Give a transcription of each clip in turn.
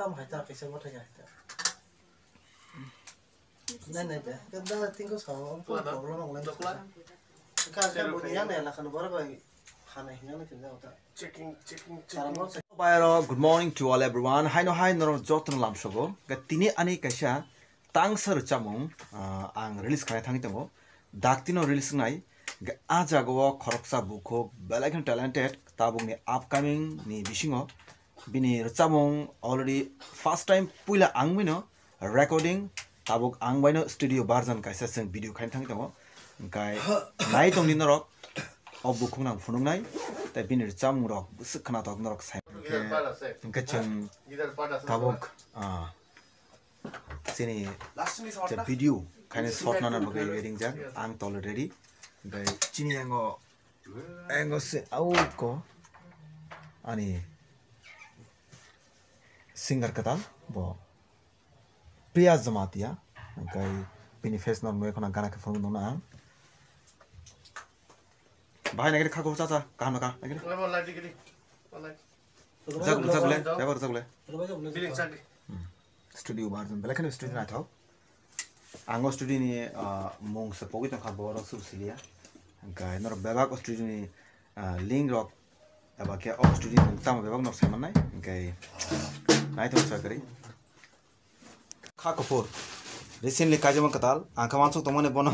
tam hai ta kaisa bota ya ta nai be kada tingko sa problem nglan dokla ka buniya ne la kan bora ba khana hina ke ta checking good morning to all everyone. Hi no jotun lamsogo ga tini ani kaisa tangsar chamung ang release khai thangi tango daktino release nai ga ajago khoroksa buko belakon talented tabung ni upcoming ni bisingo bini chamung already first time puila angmino recording tabuk angbaino studio version kaisa sing video khai thangi tango kai nai tongni norok obukung nang funung nai ta bini chamung rok buskana tok norok sai ke chung tabuk sini the video kind of short nana bagai wedding jak ang tol ready gai chini ango se au ko ani singer katal bo priya jamatia gai bini face non moi khona gana ke phone dona ang bahai nagri khako chacha kaham ka nagri jagule studio version belakon studio na thau ango studio ni mong se pogi ta khabo ro subsilia gai nor bebak studio ni link rock aba ke o studio tam bebak nor seman nai gai nai thau sakari khako for recently kajama katal angkaman sok tomone bono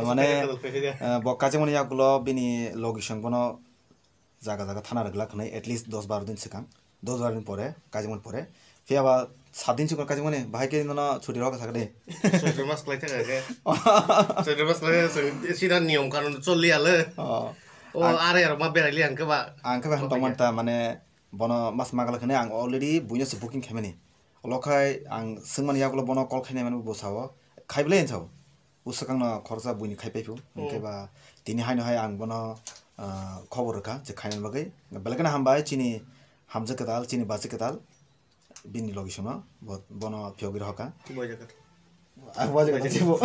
mane bo kajama ni yagulo bini location bono jaga thana ragla khnai at least 10-12 दिन sikang 10-12 दिन pore kajama pore fiaba 7 दिन sikang kajama ne bhai ke na chuti roka thakde mas klai thaka ke mas klai sida niyom kanon cholli ale o are ar ma berali angke ba han tomanta mane bono mas magala khane ang already buino se booking khameni lokai ang singman yagulo bono call khane manu bosawo khaible enchau usakang na khorsa buini khaipaipu angke ba tini haino hai ang bono खबर का जे खाइन बगै bell icon हमबाय चिनी हमजे कदाल चिनी बासे कदाल बिनि location बनो फ्योगिर हका बोय जगत बोय जगत जेबो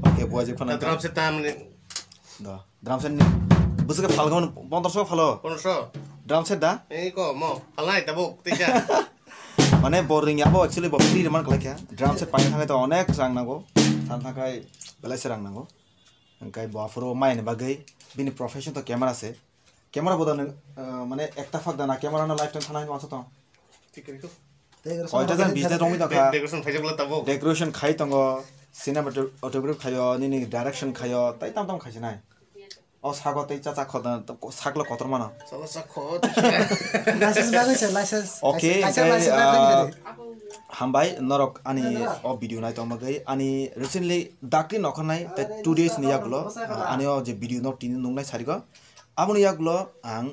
ओके बोय जे फना द्राम से तामने द्राम से बुसके फालगन 1500 फालो 1500 द्राम से दा ए को म फलाइ तबो तिजा माने बोरिंग याबो एक्चुअली बो फ्री रिमान कलाखया ड्राम से पाइन थाङै त अनेक रां नांगौ सान थाखाय बेलासे रां नांगौ अंकाय बाफरो माइन बागै बिनि प्रोफेशन तो कैमरा से कैमरा बदन माने एकता फाक दाना कैमरा ना लाइफ टाइम थाना मानस त ठीक है कयटा जन बिजनेस रंगि दखा डेकोरेशन फाइजबला तबो डेकोरेशन खाइ तंग सिनेमेटोग्राफी खायो निनि डाइरेक्शन खायो तै ताम खाइछ नाय अ सागो तै चाचा खद सागलो कतर माना सला साखो लाइसेंस बागै छ licence okay hambai norok ani o video nai tomagei ani recently dakli nokhnai 2 days ni yagulo ani o je video no tin nungnai sarigo aboni yagulo ang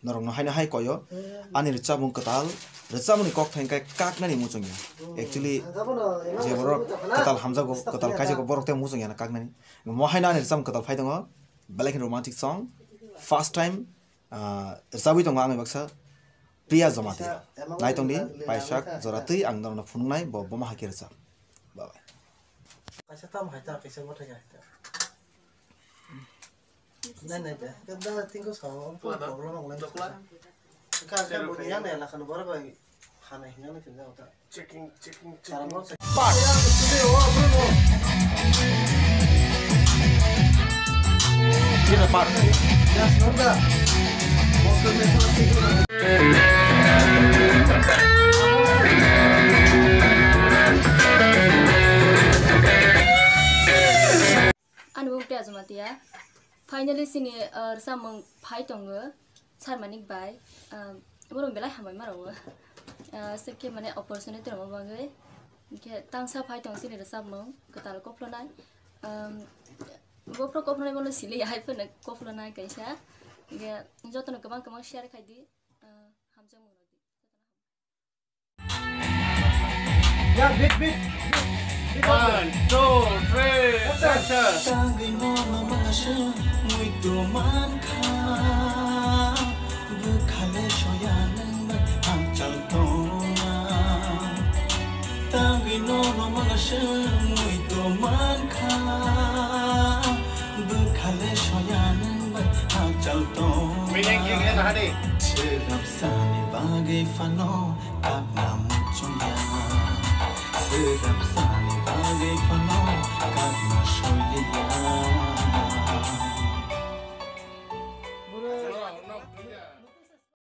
norok no haina hai koyo ani rechabung katal rechabuni kok thainkai kakna ni muchungya actually je borok katal hamjago katal kaje ko borok te muchungya na kakna ni mo haina ani rechabung katal phaidango black and romantic song first time rechabui tonga ang baksa priya jamati nai tongni paisak joratui ang norna phunungnai bo boma hakircha bye bye kaisa tam hai ta kaisa bota ya ta nai be kada tingko sa problem nglan dokla ka buniya ne la kan bora ba khana hina ke ta checking part studio bruno Kira part yes nonda Moscow metro city Anubukti azumatiya finally sini samung phai tongo sar manik bai borom belai hamai marawo seke mane opportunity ro bagai ke tangsa phai tong sini samung katal koplonai gopro koplonai bono sili hai phone koplonai kaisa ge jotono kabang share khaidi hamjang monodi ya bit 1 2 3 action Tangi nono mangashe mui tuman kha bukhale shoyanang hachal tona Tangi nono mangashe mui tuman kha bukhale shoyanang hachal tona Mineng keng na hadi Sirap sani ba bagai fano Kakna Muchungya. Serap sani bagai fano Kakna